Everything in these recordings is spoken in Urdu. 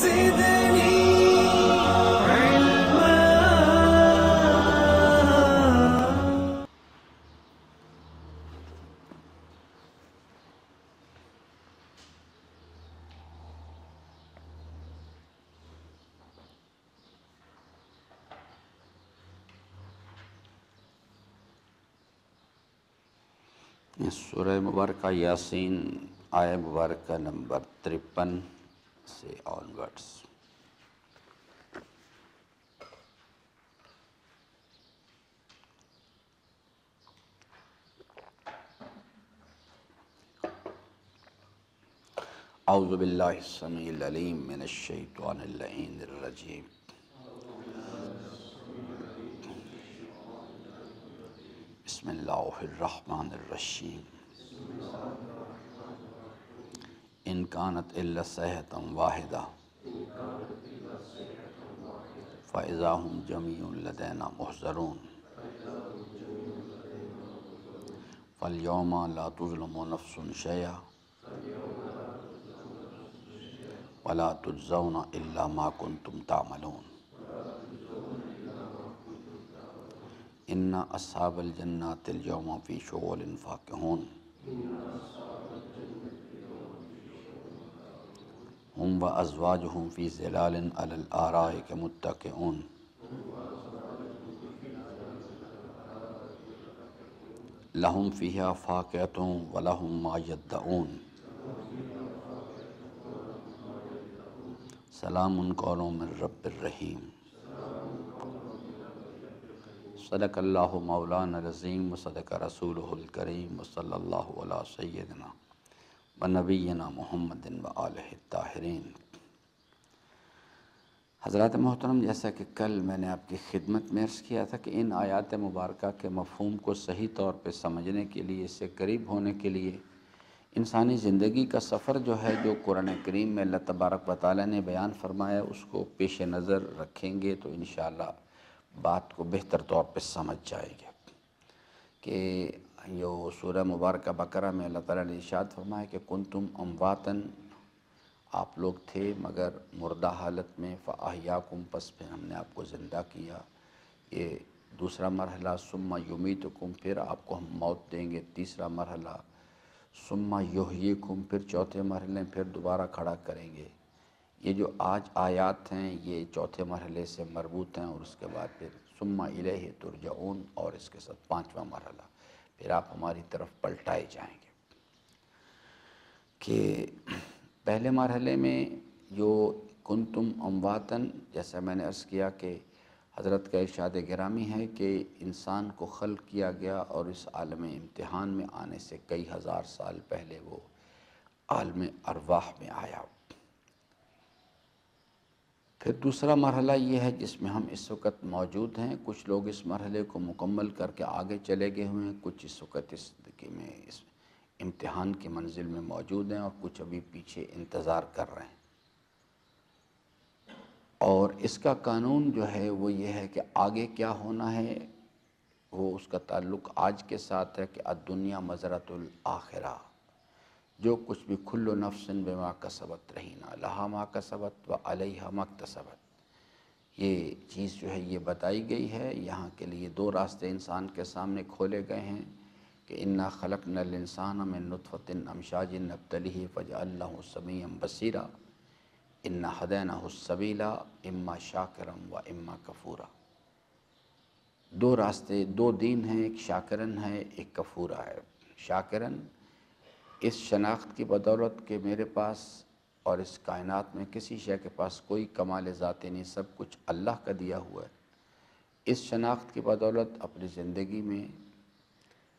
زدني علما. سورہ مبارکہ یاسین آیہ مبارکہ نمبر 53 سے آن ورڈس۔ اعوذ باللہ السمیع العلیم من الشیطان اللعین الرجیم۔ بسم اللہ الرحمن الرحیم۔ ان کانت الا صیحۃ واحدہ فاذا هم جمیع لدینا محضرون فالیوم لا تظلم نفس شیئا ولا تجزون الا ما کنتم تعملون ان اصحاب الجنات اليوم فی شغل فاکہون ہم وازواجہم فی ظلال علی الارائک متکئون لہم فیہا فاکہۃ ولہم ما یدعون سلام قول من رب الرحیم۔ صدق اللہ مولانا العظیم وصدق رسولہ الکریم وصلی اللہ علی سیدنا و نبینا محمد و آلہ الطاہرین۔ حضرات محترم، جیسا کہ کل میں نے آپ کی خدمت میں عرض کیا تھا کہ ان آیات مبارکہ کے مفہوم کو صحیح طور پہ سمجھنے کے لیے، اس سے قریب ہونے کے لیے انسانی زندگی کا سفر جو ہے، جو قرآن کریم میں اللہ تبارک و تعالیٰ نے بیان فرمایا، اس کو پیش نظر رکھیں گے تو انشاءاللہ بات کو بہتر طور پہ سمجھ جائے گے۔ کہ جو سورہ مبارکہ بقرہ میں اللہ تعالیٰ نے ارشاد فرمایا کہ کنتم امواتن، آپ لوگ تھے مگر مردہ حالت میں، فاحیاکم، پس پھر ہم نے آپ کو زندہ کیا۔ یہ دوسرا مرحلہ، ثم یمیتکم، پھر آپ کو ہم موت دیں گے، تیسرا مرحلہ، ثم یحییکم، پھر چوتھے مرحلے پھر دوبارہ کھڑا کریں گے۔ یہ جو آج آیات ہیں یہ چوتھے مرحلے سے مربوط ہیں، اور اس کے بعد پھر ثم الیہ ترجعون، اور اس کے ساتھ پانچواں مرحلہ، پھر آپ ہماری طرف پلٹائے جائیں گے۔ کہ پہلے مرحلے میں جو کنتم امواتن، جیسا میں نے عرض کیا کہ حضرت کا ارشاد گرامی ہے کہ انسان کو خلق کیا گیا اور اس عالم امتحان میں آنے سے کئی ہزار سال پہلے وہ عالم ارواح میں آیا۔ پھر دوسرا مرحلہ یہ ہے جس میں ہم اس وقت موجود ہیں۔ کچھ لوگ اس مرحلے کو مکمل کر کے آگے چلے گئے ہوئے ہیں، کچھ اس وقت اس زندگی میں اس امتحان کی منزل میں موجود ہیں، اور کچھ ابھی پیچھے انتظار کر رہے ہیں۔ اور اس کا قانون جو ہے وہ یہ ہے کہ آگے کیا ہونا ہے، وہ اس کا تعلق آج کے ساتھ ہے کہ الدنیا مزرعۃ الآخرہ، جو کچھ بھی کل نفس بما کسبت رہینا لہا ما کسبت و علیہا ما اکتسبت، یہ چیز جو ہے یہ بتائی گئی ہے۔ یہاں کے لیے دو راستے انسان کے سامنے کھولے گئے ہیں کہ انا خلقنا الانسان من نطفۃ امشاج نبتلیہ فجعلناہ سمیعا بصیرا انا ہدیناہ السبیل اما شاکرا و اما کفورا۔ دو راستے، دو دین ہیں، ایک شاکرن ہے، ایک کفورا ہے۔ شاکرن اس شناخت کی بدولت کہ میرے پاس اور اس کائنات میں کسی شے کے پاس کوئی کمال ذاتی نہیں، سب کچھ اللہ کا دیا ہوا ہے، اس شناخت کی بدولت اپنی زندگی میں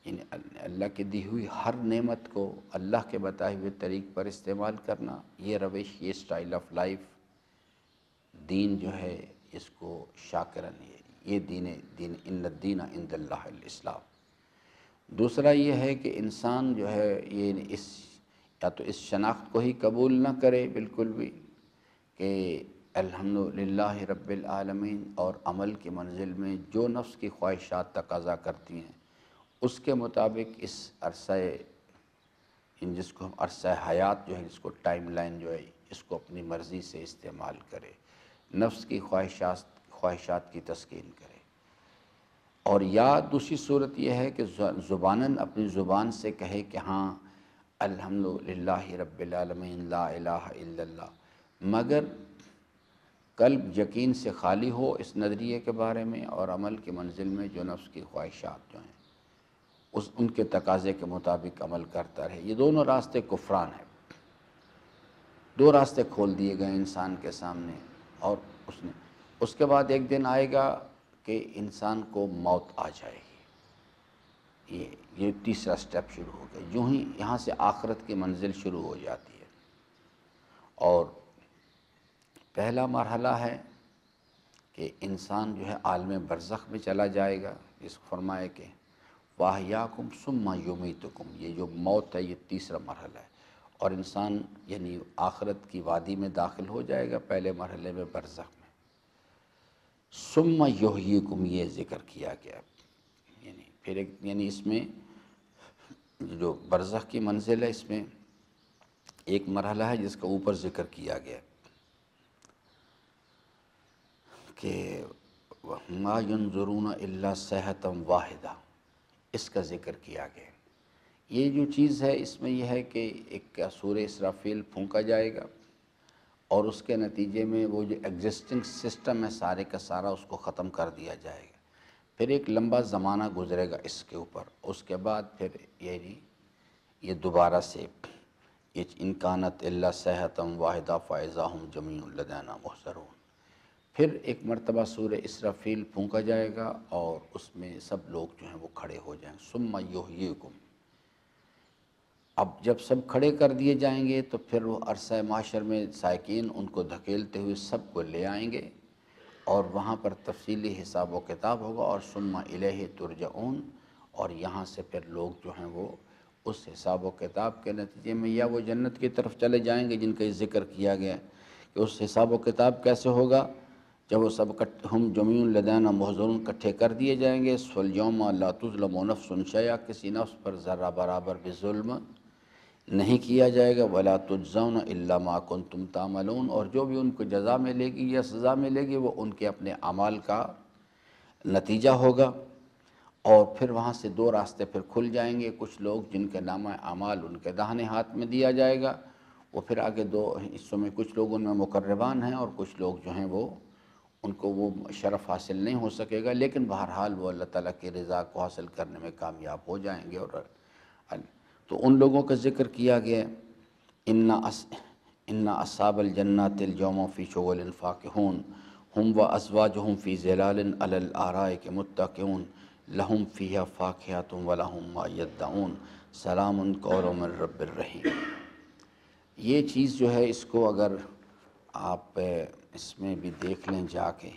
یعنی اللہ کی دی ہوئی ہر نعمت کو اللہ کے بتائے ہوئے طریق پر استعمال کرنا، یہ روش، یہ سٹائل آف لائف، دین جو ہے اس کو شاکرن ہے، یہ دین ان الدین عند اللہ الاسلام۔ دوسرا یہ ہے کہ انسان جو ہے یہ یا تو اس شناخت کو ہی قبول نہ کرے بالکل بھی کہ الحمدللہ رب العالمین، اور عمل کی منزل میں جو نفس کی خواہشات تقاضا کرتی ہیں اس کے مطابق اس عرصہ جس کو ہم عرصہ حیات جو ہے، جس کو ٹائم لائن جو ہے اس کو اپنی مرضی سے استعمال کرے، نفس کی خواہشات کی تسکین کرے۔ اور یا دوسری صورت یہ ہے کہ زباناً اپنی زبان سے کہے کہ ہاں الحمدللہ رب العالمین لا الہ الا اللہ، مگر قلب یقین سے خالی ہو اس نظریے کے بارے میں اور عمل کی منزل میں جو نفس کی خواہشات جو ہیں ان کے تقاضے کے مطابق عمل کرتا رہے۔ یہ دونوں راستے کفران ہیں، دو راستے کھول دیے گئے انسان کے سامنے۔ اور اس کے بعد ایک دن آئے گا کہ انسان کو موت آ جائے گی، یہ تیسرا سٹیپ شروع ہو گیا، یوں ہی یہاں سے آخرت کی منزل شروع ہو جاتی ہے۔ اور پہلا مرحلہ ہے کہ انسان جو ہے عالم برزخ میں چلا جائے گا، جس کو فرمائے کہ وَأَحْيَاكُمْ ثُمَّ يُمِيتُكُمْ، یہ جو موت ہے یہ تیسرا مرحلہ ہے، اور انسان یعنی آخرت کی وادی میں داخل ہو جائے گا پہلے مرحلے میں برزخ میں۔ ثُمَّ يُحْيِيكُمْ یہ ذکر کیا گیا، یعنی اس میں جو برزخ کی منزل ہے اس میں ایک مرحلہ ہے جس کا اوپر ذکر کیا گیا کہ مَا يَنظُرُونَ إِلَّا صَيْحَةً وَاحِدَةً، اس کا ذکر کیا گیا۔ یہ جو چیز ہے اس میں یہ ہے کہ ایک سورہ اسرافیل پھونکا جائے گا اور اس کے نتیجے میں وہ جو ایگزسٹنگ سسٹم ہے سارے کا سارا اس کو ختم کر دیا جائے گا۔ پھر ایک لمبا زمانہ گزرے گا اس کے اوپر، اس کے بعد پھر یہ دوبارہ سے ان کانت الا صیحۃ واحدہ فاذا ھم جمیع لدینا محضرون، پھر ایک مرتبہ سورہ اسرافیل پھونکا جائے گا اور اس میں سب لوگ جو ہیں وہ کھڑے ہو جائیں گے۔ ثم یحییکم، اب جب سب کھڑے کر دیے جائیں گے تو پھر وہ عرصہ معاشر میں سائقین ان کو دھکیلتے ہوئے سب کو لے آئیں گے اور وہاں پر تفصیلی حساب و کتاب ہوگا، اور ثم الیہ ترجعون، اور یہاں سے پھر لوگ جو ہیں وہ اس حساب و کتاب کے نتیجے میں یا وہ جنت کی طرف چلے جائیں گے جن کا ذکر کیا گیا کہ اس حساب و کتاب کیسے ہوگا جب وہ سب ہم جمیع لدینا محضرون اکٹھے کر دیے جائیں گے۔ فالیوم لا تظلم نفس شیئا، کسی نفس پر ذرہ برابر بھی ظلم نہیں کیا جائے گا۔ ولا تجزون الا ما کنتم تعملون، اور جو بھی ان کو جزا ملے گی یا سزا ملے گی وہ ان کے اپنے اعمال کا نتیجہ ہوگا۔ اور پھر وہاں سے دو راستے پھر کھل جائیں گے، کچھ لوگ جن کے نامہ اعمال ان کے داہنے ہاتھ میں دیا جائے گا، وہ پھر آگے دو حصوں میں کچھ لوگ ان میں مقربان ہیں اور کچھ لوگ جو ہیں وہ ان کو وہ شرف حاصل نہیں ہو سکے گا، لیکن بہرحال وہ اللہ تعالیٰ کی رضا کو حاصل کرنے میں کامیاب ہو جائیں گے۔ اور تو ان لوگوں کا ذکر کیا گیا، ان اصحاب الجنات اليوم فی شغل فاکہون ہم وازواجہم فی ظلال علی الارائک متکئون لہم فیہا فاکہۃ ولہم ما یدعون سلام قولا من رب الرحیم۔ یہ چیز جو ہے اس کو اگر آپ اس میں بھی دیکھ لیں جا کے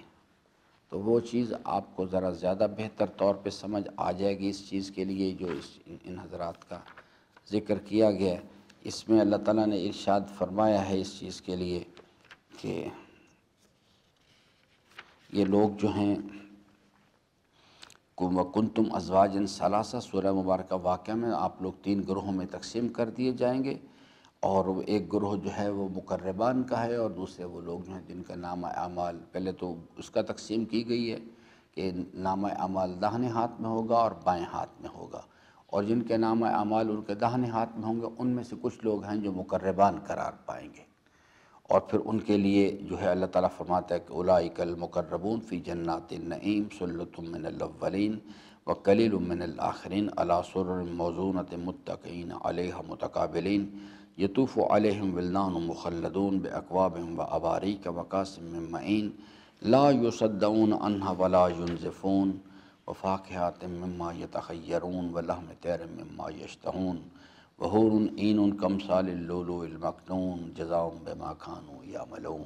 تو وہ چیز آپ کو ذرا زیادہ بہتر طور پہ سمجھ آ جائے گی اس چیز کے لیے جو ان حضرات کا ذکر کیا گیا ہے۔ اس میں اللہ تعالیٰ نے ارشاد فرمایا ہے اس چیز کے لیے کہ یہ لوگ جو ہیں وَكُنْتُمْ أَزْوَاجًا ثَلَاثَةً، سورہ مبارکہ واقعہ میں آپ لوگ تین گروہوں میں تقسیم کر دیے جائیں گے، اور ایک گروہ جو ہے وہ مقربان کا ہے اور دوسرے وہ لوگ جو ہیں جن کا نامہ اعمال پہلے تو اس کا تقسیم کی گئی ہے کہ نامہ اعمال داہنے ہاتھ میں ہوگا اور بائیں ہاتھ میں ہوگا، اور جن کے نامہ اعمال ان کے داہنے ہاتھ میں ہوں گے ان میں سے کچھ لوگ ہیں جو مقربان قرار پائیں گے، اور پھر ان کے لیے جو ہے اللہ تعالیٰ فرماتا ہے کہ اولئک المقربون فی جنات النعیم ثلۃ من الاولین وقلیل من الآخرین علی سرر موضونۃ متکئین علیہا متقابلین یطوف علیہم ولدان مخلدون باکواب واباریک وکأس من معین لا یصدعون عنہا ولا ینزفون وفاکہۃ مما یتخیرون ولحم طیر مما یشتہون وحور عین کامثال اللؤلؤ المکنون جزاء بما كانوا یعملون۔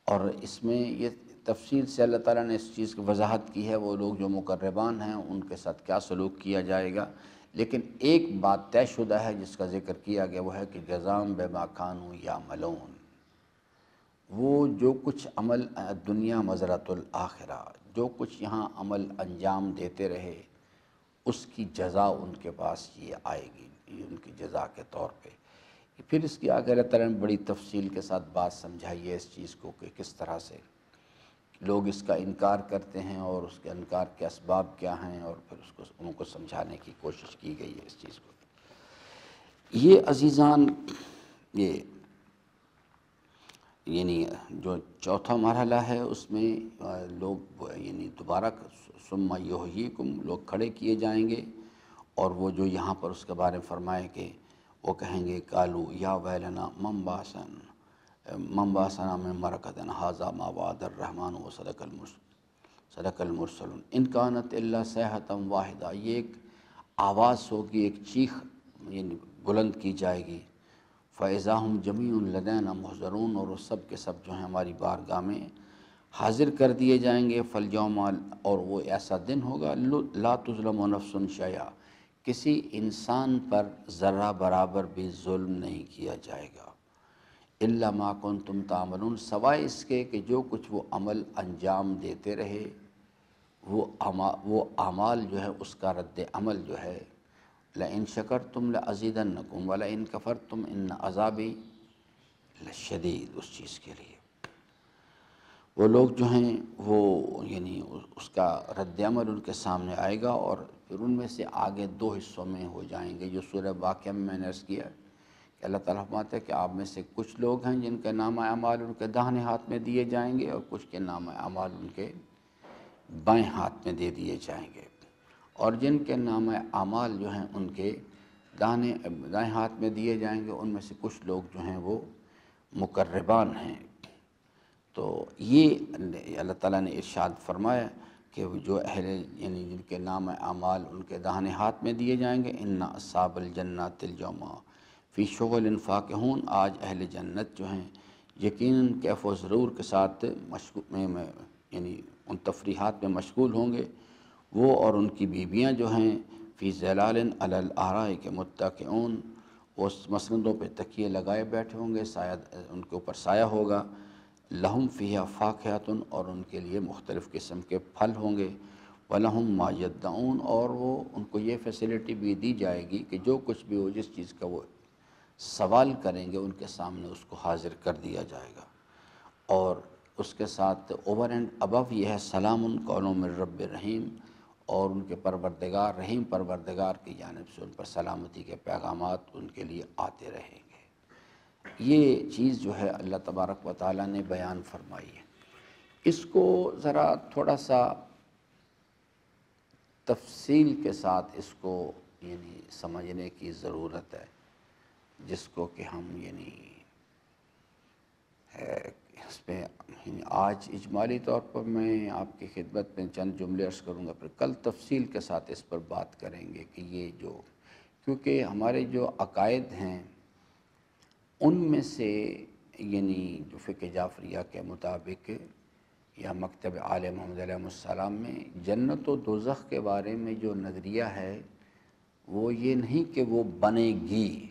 اور اس میں یہ تفصیل سے اللہ تعالیٰ نے اس چیز کی وضاحت کی ہے، وہ لوگ جو مقربان ہیں ان کے ساتھ کیا سلوک کیا جائے گا، لیکن ایک بات طے شدہ ہے جس کا ذکر کیا گیا وہ ہے کہ جزاء بما كانوا یعملون، وہ جو کچھ عمل دنیا مزرعۃ الآخرہ، جو کچھ یہاں عمل انجام دیتے رہے اس کی جزا ان کے پاس یہ آئے گی، یہ ان کی جزا کے طور پہ۔ پھر اس کی آگے اللہ تعالیٰ نے بڑی تفصیل کے ساتھ بات سمجھائی ہے اس چیز کو کہ کس طرح سے لوگ اس کا انکار کرتے ہیں اور اس کے انکار کے اسباب کیا ہیں، اور پھر اس کو ان کو سمجھانے کی کوشش کی گئی ہے اس چیز کو۔ یہ عزیزان، یہ یعنی جو چوتھا مرحلہ ہے اس میں لوگ یعنی دوبارہ ثم یحییکم، لوگ کھڑے کیے جائیں گے، اور وہ جو یہاں پر اس کے بارے میں فرمائے کہ وہ کہیں گے قالوا یا ویلنا من بعثنا من مرقدنا ھذا ما وعد الرحمن صدق المرسلون ان کانت الا صیحۃ واحدہ۔ یہ ایک آواز ہوگی، ایک چیخ یعنی بلند کی جائے گی، فَإِذَا هُمْ جَمِيعٌ لَدَيْنَا مُحْضَرُونَ، اور وہ سب کے سب جو ہیں ہماری بارگاہ میں حاضر کر دیے جائیں گے۔ فَالْيَوْمَ، اور وہ ایسا دن ہوگا لا تظلم نفس شیئا، کسی انسان پر ذرہ برابر بھی ظلم نہیں کیا جائے گا، الا ما کنتم تعملون، سوائے اس کے کہ جو کچھ وہ عمل انجام دیتے رہے، وہ اعمال جو ہے اس کا رد عمل جو ہے، لئن شکرتم لازیدنکم ولئن کفرتم ان عذابی لشدید، اس چیز کے لیے وہ لوگ جو ہیں وہ یعنی اس کا رد عمل ان کے سامنے آئے گا، اور پھر ان میں سے آگے دو حصوں میں ہو جائیں گے، جو سورہ واقعہ میں نے عرض کیا کہ اللہ تعالیٰ فرماتا ہے کہ آپ میں سے کچھ لوگ ہیں جن کے نام اعمال ان کے داہنے ہاتھ میں دیے جائیں گے، اور کچھ کے نام اعمال ان کے بائیں ہاتھ میں دے دیے جائیں گے، اور جن کے نام اعمال جو ہیں ان کے دائیں ہاتھ میں دیے جائیں گے، ان میں سے کچھ لوگ جو ہیں وہ مقربان ہیں۔ تو یہ اللہ تعالیٰ نے ارشاد فرمایا کہ جو اہل یعنی جن کے نام اعمال ان کے داہنے ہاتھ میں دیے جائیں گے، ان اصحاب الجنات اليوم فی شغل فاکہون، آج اہل جنت جو ہیں یقیناً کیف و ضرور کے ساتھ یعنی ان تفریحات میں مشغول ہوں گے، وہ اور ان کی بیویاں جو ہیں فی ظلال علی الارائک متکئون، وہ مسندوں پہ تکیے لگائے بیٹھے ہوں گے، سایہ ان کے اوپر سایہ ہوگا، لہم فیہا فاکہۃ، اور ان کے لیے مختلف قسم کے پھل ہوں گے، ولہم ما یدعون، اور وہ ان کو یہ فیسلٹی بھی دی جائے گی کہ جو کچھ بھی ہو، جس چیز کا وہ سوال کریں گے ان کے سامنے اس کو حاضر کر دیا جائے گا، اور اس کے ساتھ اوور اینڈ ابو یہ ہے سلام قول من رب رحیم، اور ان کے پروردگار رحیم پروردگار کی جانب سے ان پر سلامتی کے پیغامات ان کے لیے آتے رہیں گے۔ یہ چیز جو ہے اللہ تبارک و تعالیٰ نے بیان فرمائی ہے، اس کو ذرا تھوڑا سا تفصیل کے ساتھ اس کو یعنی سمجھنے کی ضرورت ہے، جس کو کہ ہم یعنی اس پہ آج اجمالی طور پر میں آپ کی خدمت میں چند جملے عرض کروں گا، پھر کل تفصیل کے ساتھ اس پر بات کریں گے کہ یہ جو کیونکہ ہمارے جو عقائد ہیں ان میں سے یعنی جو فقہ جعفریہ کے مطابق یا مکتب آل محمد علیہ السلام میں جنت و دوزخ کے بارے میں جو نظریہ ہے وہ یہ نہیں کہ وہ بنے گی،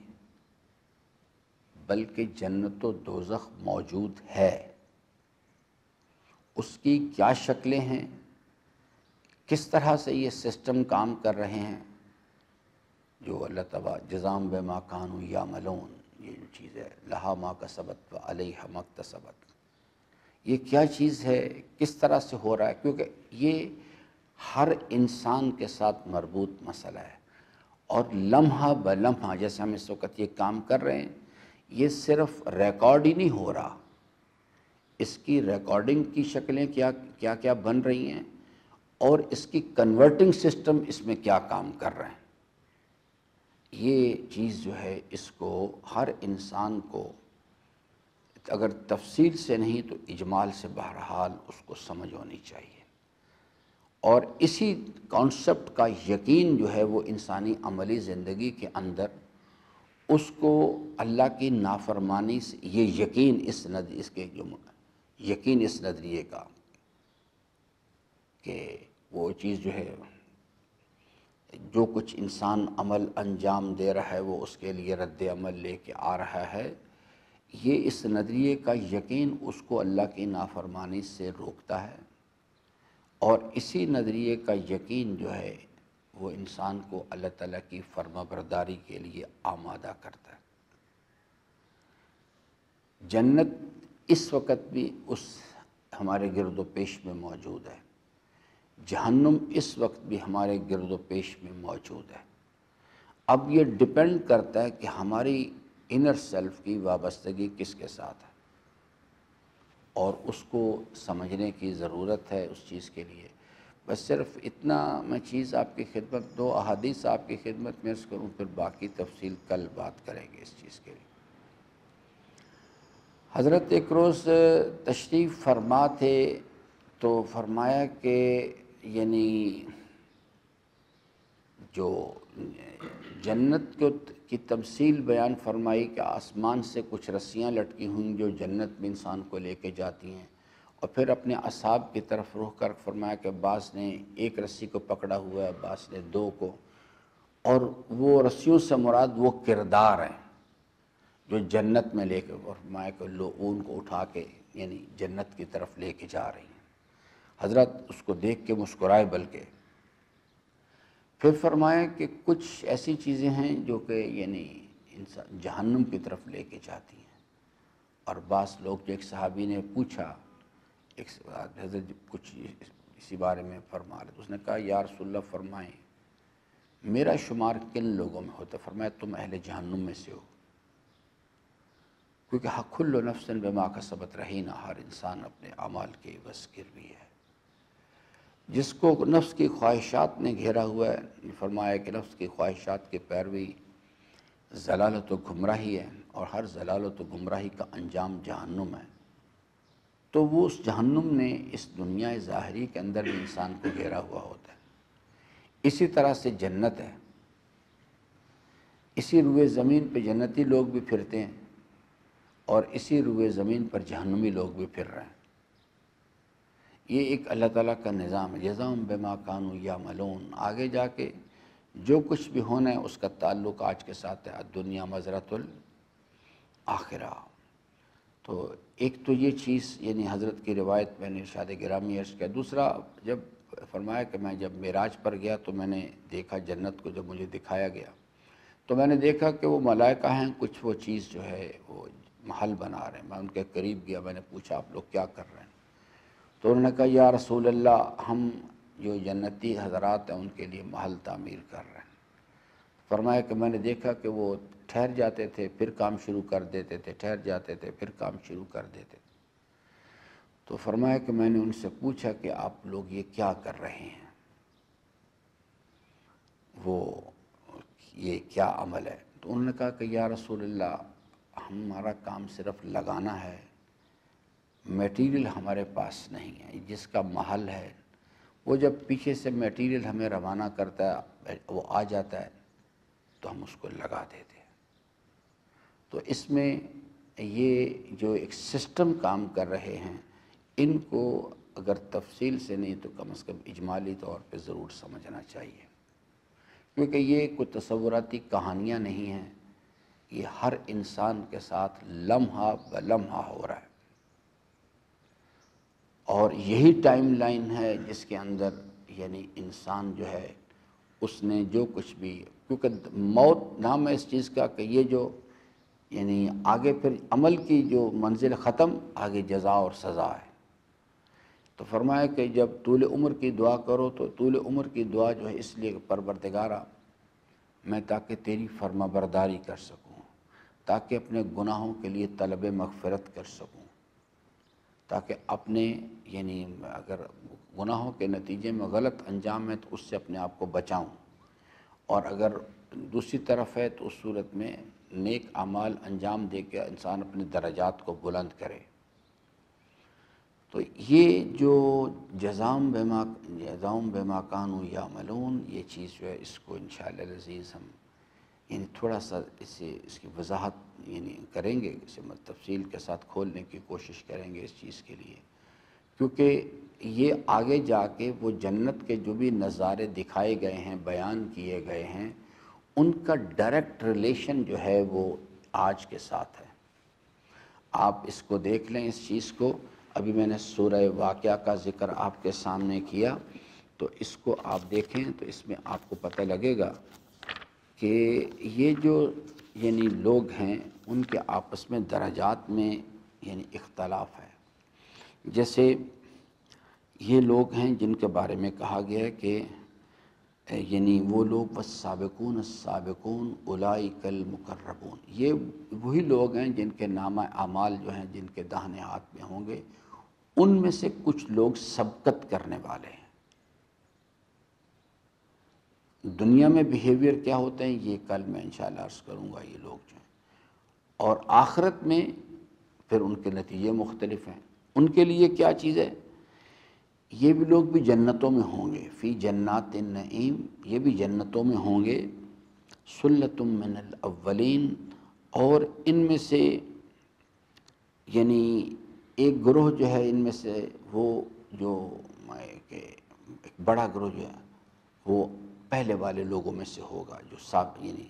بلکہ جنت و دوزخ موجود ہے، اس کی کیا شکلیں ہیں، کس طرح سے یہ سسٹم کام کر رہے ہیں، جو اللہ تعالیٰ جزام بما کانوا یعملون، یہ جو چیز ہے لہا ما کسبت و علیہا ما اکتسبت، یہ کیا چیز ہے، کس طرح سے ہو رہا ہے، کیونکہ یہ ہر انسان کے ساتھ مربوط مسئلہ ہے، اور لمحہ بلمحہ جیسے ہم اس وقت یہ کام کر رہے ہیں، یہ صرف ریکارڈ ہی نہیں ہو رہا، اس کی ریکارڈنگ کی شکلیں کیا کیا بن رہی ہیں، اور اس کی کنورٹنگ سسٹم اس میں کیا کام کر رہے ہیں۔ یہ چیز جو ہے اس کو ہر انسان کو اگر تفصیل سے نہیں تو اجمال سے بہرحال اس کو سمجھ ہونی چاہیے، اور اسی کانسیپٹ کا یقین جو ہے وہ انسانی عملی زندگی کے اندر اس کو اللہ کی نافرمانی سے یہ یقین اس کے جو یقین اس نظریے کا کہ وہ چیز جو ہے جو کچھ انسان عمل انجام دے رہا ہے وہ اس کے لیے رد عمل لے کے آ رہا ہے، یہ اس نظریے کا یقین اس کو اللہ کی نافرمانی سے روکتا ہے، اور اسی نظریے کا یقین جو ہے وہ انسان کو اللہ تعالیٰ کی فرما برداری کے لیے آمادہ کرتا ہے۔ جنت اس وقت بھی اس ہمارے گرد و پیش میں موجود ہے، جہنم اس وقت بھی ہمارے گرد و پیش میں موجود ہے۔ اب یہ ڈیپینڈ کرتا ہے کہ ہماری انر سیلف کی وابستگی کس کے ساتھ ہے، اور اس کو سمجھنے کی ضرورت ہے اس چیز کے لیے۔ بس صرف اتنا میں چیز آپ کی خدمت، 2 احادیث آپ کی خدمت میں عرض کروں، پھر باقی تفصیل کل بات کریں گے اس چیز کے لیے۔ حضرت ایک روز تشریف فرما تھے تو فرمایا کہ یعنی جو جنت کی تمثیل بیان فرمائی کہ آسمان سے کچھ رسیاں لٹکی ہوئیں جو جنت میں انسان کو لے کے جاتی ہیں، اور پھر اپنے اصحاب کی طرف رخ کر فرمایا کہ بعض نے ایک رسی کو پکڑا ہوا ہے، بعض نے 2 کو، اور وہ رسیوں سے مراد وہ کردار ہیں جو جنت میں لے کے، فرمایا کہ لوگ ان کو اٹھا کے یعنی جنت کی طرف لے کے جا رہی ہیں۔ حضرت اس کو دیکھ کے مسکرائے، بلکہ پھر فرمایا کہ کچھ ایسی چیزیں ہیں جو کہ یعنی انسان جہنم کی طرف لے کے جاتی ہیں، اور بعض لوگ، جو ایک صحابی نے پوچھا، ایک حضرت کچھ اسی بارے میں فرما رہے، تو اس نے کہا یا رسول اللہ فرمائیں میرا شمار کن لوگوں میں ہوتا؟ فرمایا تم اہل جہنم میں سے ہو، کیونکہ کل نفس بما کسبت رہینہ، ہر انسان اپنے اعمال کے بس گروی ہے۔ جس کو نفس کی خواہشات نے گھیرا ہوا ہے، فرمایا کہ نفس کی خواہشات کی پیروی ضلالت و گمراہی ہے، اور ہر ضلالت و گمراہی کا انجام جہنم ہے۔ تو وہ اس جہنم نے اس دنیا ظاہری کے اندر بھی انسان کو گھیرا ہوا ہوتا ہے۔ اسی طرح سے جنت ہے، اسی روئے زمین پہ جنتی لوگ بھی پھرتے ہیں، اور اسی روئے زمین پر جہنمی لوگ بھی پھر رہے ہیں۔ یہ ایک اللہ تعالیٰ کا نظام ہے، جزاؤں بما کانوا یعملون۔ آگے جا کے جو کچھ بھی ہونا ہے اس کا تعلق آج کے ساتھ ہے، الدنیا مزرعۃ الآخرہ۔ تو ایک تو یہ چیز یعنی حضرت کی روایت میں نے ارشاد گرامی عرض کیا۔ دوسرا، جب فرمایا کہ میں جب معراج پر گیا تو میں نے دیکھا جنت کو، جب مجھے دکھایا گیا تو میں نے دیکھا کہ وہ ملائکہ ہیں، کچھ وہ چیز جو ہے وہ محل بنا رہے ہیں۔ میں ان کے قریب گیا، میں نے پوچھا آپ لوگ کیا کر رہے ہیں؟ تو انہوں نے کہا یا رسول اللہ ہم جو جنتی حضرات ہیں ان کے لیے محل تعمیر کر رہے ہیں۔ فرمایا کہ میں نے دیکھا کہ وہ ٹھہر جاتے تھے پھر کام شروع کر دیتے تھے، ٹھہر جاتے تھے پھر کام شروع کر دیتے تھے۔ تو فرمایا کہ میں نے ان سے پوچھا کہ آپ لوگ یہ کیا کر رہے ہیں، وہ یہ کیا عمل ہے؟ تو انہوں نے کہا کہ یا رسول اللہ ہمارا کام صرف لگانا ہے، میٹیریل ہمارے پاس نہیں ہے۔ جس کا محل ہے وہ جب پیچھے سے میٹیریل ہمیں روانہ کرتا ہے، وہ آ جاتا ہے تو ہم اس کو لگا دیتے ہیں۔ تو اس میں یہ جو ایک سسٹم کام کر رہے ہیں، ان کو اگر تفصیل سے نہیں تو کم از کم اجمالی طور پہ ضرور سمجھنا چاہیے، کیونکہ یہ کوئی تصوراتی کہانیاں نہیں ہیں، یہ ہر انسان کے ساتھ لمحہ بلمحہ ہو رہا ہے، اور یہی ٹائم لائن ہے جس کے اندر یعنی انسان جو ہے اس نے جو کچھ بھی، کیونکہ موت نام ہے اس چیز کا کہ یہ جو یعنی آگے پھر عمل کی جو منزل ختم، آگے جزا اور سزا ہے۔ تو فرمایا کہ جب طول عمر کی دعا کرو تو طول عمر کی دعا جو ہے اس لیے پروردگارا میں تاکہ تیری فرما برداری کر سکوں، تاکہ اپنے گناہوں کے لیے طلب مغفرت کر سکوں، تاکہ اپنے یعنی اگر گناہوں کے نتیجے میں غلط انجام ہے تو اس سے اپنے آپ کو بچاؤں، اور اگر دوسری طرف ہے تو اس صورت میں نیک اعمال انجام دے کے انسان اپنے درجات کو بلند کرے۔ تو یہ جو جزاؤں بما کانوا یعملون، یہ چیز جو ہے اس کو انشاءاللہ العزیز ہم یعنی تھوڑا سا اس کی وضاحت یعنی کریں گے، اسے تفصیل کے ساتھ کھولنے کی کوشش کریں گے اس چیز کے لیے، کیونکہ یہ آگے جا کے وہ جنت کے جو بھی نظارے دکھائے گئے ہیں، بیان کیے گئے ہیں، ان کا ڈائریکٹ ریلیشن جو ہے وہ آج کے ساتھ ہے۔ آپ اس کو دیکھ لیں، اس چیز کو ابھی میں نے سورہ واقعہ کا ذکر آپ کے سامنے کیا، تو اس کو آپ دیکھیں تو اس میں آپ کو پتہ لگے گا کہ یہ جو یعنی لوگ ہیں ان کے آپس میں درجات میں یعنی اختلاف ہے۔ جیسے یہ لوگ ہیں جن کے بارے میں کہا گیا ہے کہ یعنی وہ لوگ والسابقون السابقون اولئک المقربون، یہ وہی لوگ ہیں جن کے نامہ اعمال جو ہیں جن کے داہنے ہاتھ میں ہوں گے، ان میں سے کچھ لوگ سبقت کرنے والے ہیں۔ دنیا میں بیہیویئر کیا ہوتے ہیں یہ کل میں انشاءاللہ عرض کروں گا، یہ لوگ جو ہیں، اور آخرت میں پھر ان کے نتیجے مختلف ہیں۔ ان کے لیے کیا چیز ہے؟ یہ بھی لوگ بھی جنتوں میں ہوں گے، فی جنات النعیم، یہ بھی جنتوں میں ہوں گے، سلۃ من الاولین، اور ان میں سے یعنی ایک گروہ جو ہے ان میں سے وہ جو کہ ایک بڑا گروہ جو ہے وہ پہلے والے لوگوں میں سے ہوگا، جو یعنی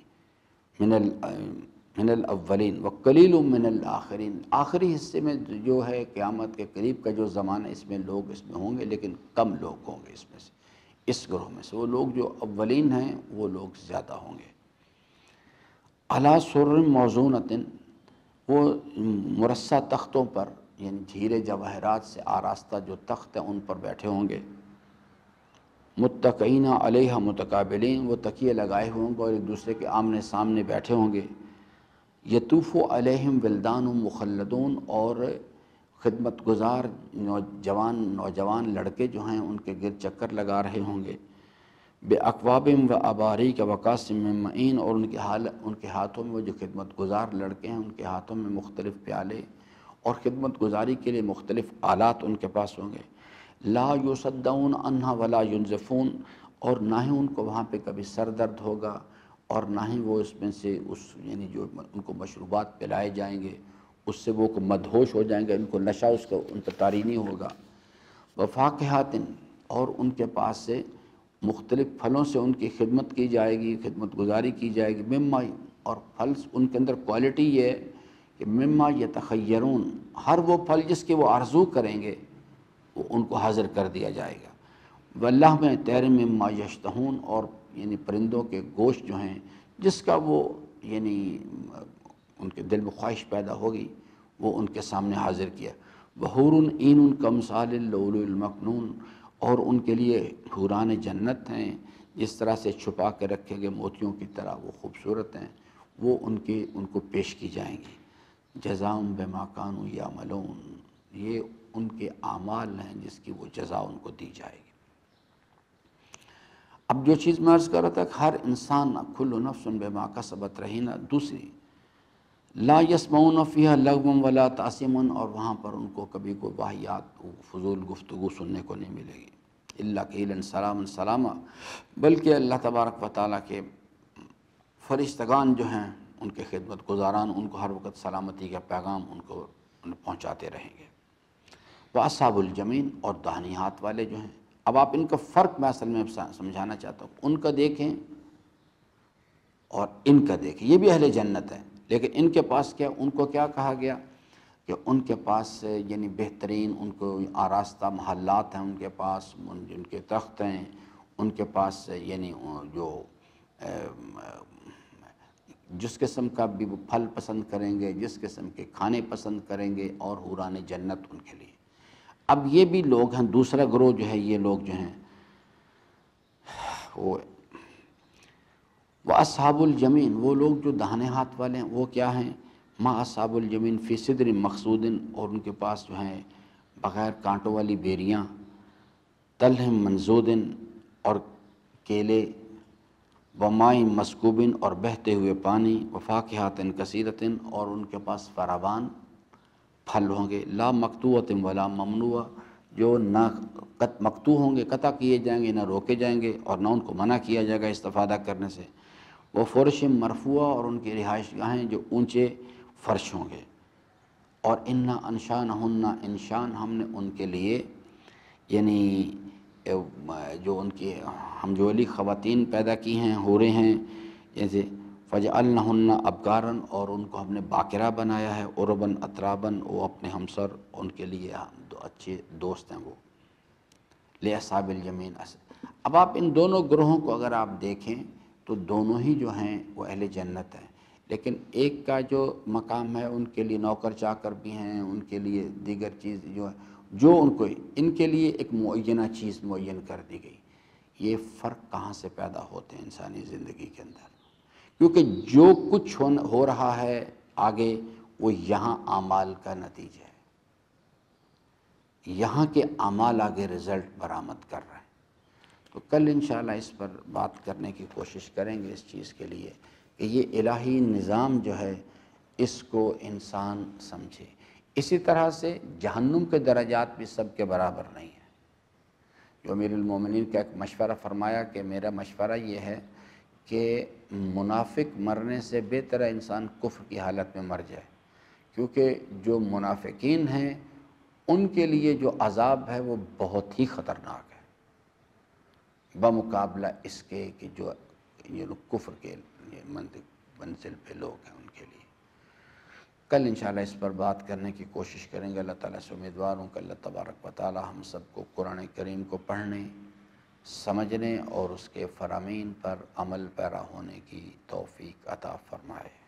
من الاولین وقلیل من الاخرین، آخری حصے میں جو ہے قیامت کے قریب کا جو زمانہ اس میں لوگ اس میں ہوں گے، لیکن کم لوگ ہوں گے اس میں سے، اس گروہ میں سے۔ وہ لوگ جو اولین ہیں وہ لوگ زیادہ ہوں گے۔ علی سرر موضونۃ، وہ مرصع تختوں پر، یعنی ہیرے جواہرات سے آراستہ جو تخت ہیں ان پر بیٹھے ہوں گے، متکئین علیہا متقابلین، وہ تکیے لگائے ہوئے ہوں گے اور ایک دوسرے کے آمنے سامنے بیٹھے ہوں گے۔ یطوف علیہم ولدان مخلدون، اور خدمت گزار نوجوان لڑکے جو ہیں ان کے گرد چکر لگا رہے ہوں گے، بے اکواب و اباریک وکاس من معین، اور ان کے ہاتھوں میں، وہ جو خدمت گزار لڑکے ہیں ان کے ہاتھوں میں مختلف پیالے اور خدمت گزاری کے لیے مختلف آلات ان کے پاس ہوں گے۔ لا یصدعون عنہا ولا ینزفون، اور نہ ہی ان کو وہاں پہ کبھی سر درد ہوگا اور نہ ہی وہ اس میں سے یعنی جو ان کو مشروبات پلائے جائیں گے اس سے وہ مدہوش ہو جائیں گے، ان کو نشہ اس کا ان پر طاری نہیں ہوگا۔ وفاکہات، اور ان کے پاس سے مختلف پھلوں سے ان کی خدمت کی جائے گی، خدمت گزاری کی جائے گی، مما، اور پھل ان کے اندر کوالٹی یہ ہے کہ مما یتخیرون، ہر وہ پھل جس کے وہ آرزو کریں گے وہ ان کو حاضر کر دیا جائے گا۔ واللہ میں طیر مما یشتہون، اور یعنی پرندوں کے گوشت جو ہیں جس کا وہ یعنی ان کے دل میں خواہش پیدا ہوگی وہ ان کے سامنے حاضر کیا۔ وحور عین کمثال اللؤلؤ المکنون، اور ان کے لیے حوران جنت ہیں جس طرح سے چھپا کے رکھے گئے موتیوں کی طرح وہ خوبصورت ہیں، وہ ان کو پیش کی جائیں گی۔ جزاء بما کانوا یعملون، یہ ان کے اعمال ہیں جس کی وہ جزا ان کو دی جائے گی۔ اب جو چیز میں عرض کر رہا تھا کہ ہر انسان کل نفس بما کسبت رہینہ، دوسری لا یسمعون فیہا لغوا ولا تأثیما، اور وہاں پر ان کو کبھی کوئی واہیات فضول گفتگو سننے کو نہیں ملے گی، الا قیلا سلاما سلاما، بلکہ اللہ تبارک و تعالیٰ کے فرشتگان جو ہیں ان کے خدمت گزاران ان کو ہر وقت سلامتی کا پیغام ان کو پہنچاتے رہیں گے۔ واصحاب الیمین، اور داہنی ہاتھ والے جو ہیں، اب آپ ان کا فرق میں اصل میں سمجھانا چاہتا ہوں، ان کا دیکھیں اور ان کا دیکھیں، یہ بھی اہل جنت ہے، لیکن ان کے پاس کیا، ان کو کیا کہا گیا کہ ان کے پاس یعنی بہترین ان کو آراستہ محلات ہیں، ان کے پاس ان کے تخت ہیں، ان کے پاس یعنی جو جس قسم کا بھی وہ پھل پسند کریں گے، جس قسم کے کھانے پسند کریں گے، اور حوران جنت ان کے لیے۔ اب یہ بھی لوگ ہیں، دوسرا گروہ جو ہے یہ لوگ جو ہیں وہ اصحاب الیمین، وہ لوگ جو داہنے ہاتھ والے ہیں، وہ کیا ہیں؟ ما اصحاب الیمین فی صدر مخضود، اور ان کے پاس جو ہیں بغیر کانٹوں والی بیریاں، طلح منضود، اور کیلے، وماء مسکوب، اور بہتے ہوئے پانی، وفاکہات کثیرۃ، اور ان کے پاس فراوان پھل ہوں گے، لا مقطوعۃ ولا ممنوع، جو نہ مقطوع ہوں گے، قطع کیے جائیں گے، نہ روکے جائیں گے، اور نہ ان کو منع کیا جائے گا استفادہ کرنے سے۔ وہ فرش مرفوع، اور ان کی رہائش گاہیں جو اونچے فرش ہوں گے۔ اور انا انشانہن انشان، ہم نے ان کے لیے یعنی جو ان کی ہمجولی خواتین پیدا کی ہیں، حوریں ہیں، جیسے فجعلنہن ابکارا، اور ان کو ہم نے باکرہ بنایا ہے، عرباً اتراباً، وہ اپنے ہمسر ان کے لیے اچھے دوست ہیں وہ، لاصحاب الیمین۔ اب آپ ان دونوں گروہوں کو اگر آپ دیکھیں تو دونوں ہی جو ہیں وہ اہل جنت ہیں، لیکن ایک کا جو مقام ہے ان کے لیے نوکر چاکر بھی ہیں، ان کے لیے دیگر چیز جو ہے، جو ان کے لیے ایک معینہ چیز معین کر دی گئی۔ یہ فرق کہاں سے پیدا ہوتے ہیں انسانی زندگی کے اندر؟ کیونکہ جو کچھ ہو رہا ہے آگے وہ یہاں اعمال کا نتیجہ ہے، یہاں کے اعمال آگے رزلٹ برآمد کر رہے ہیں۔ تو کل انشاءاللہ اس پر بات کرنے کی کوشش کریں گے اس چیز کے لیے کہ یہ الہی نظام جو ہے اس کو انسان سمجھے۔ اسی طرح سے جہنم کے درجات بھی سب کے برابر نہیں ہیں۔ جو امیر المومنین کا ایک مشورہ فرمایا کہ میرا مشورہ یہ ہے کہ منافق مرنے سے بہتر ہے انسان کفر کی حالت میں مر جائے، کیونکہ جو منافقین ہیں ان کے لیے جو عذاب ہے وہ بہت ہی خطرناک ہے بمقابلہ اس کے کہ جو یہ لوگ کفر کے منزل پہ لوگ ہیں ان کے لیے۔ کل انشاءاللہ اس پر بات کرنے کی کوشش کریں گے۔ اللہ تعالیٰ سے امیدوار ہوں کہ اللہ تبارک و تعالیٰ ہم سب کو قرآن کریم کو پڑھنے، سمجھنے اور اس کے فرامین پر عمل پیرا ہونے کی توفیق عطا فرمائے۔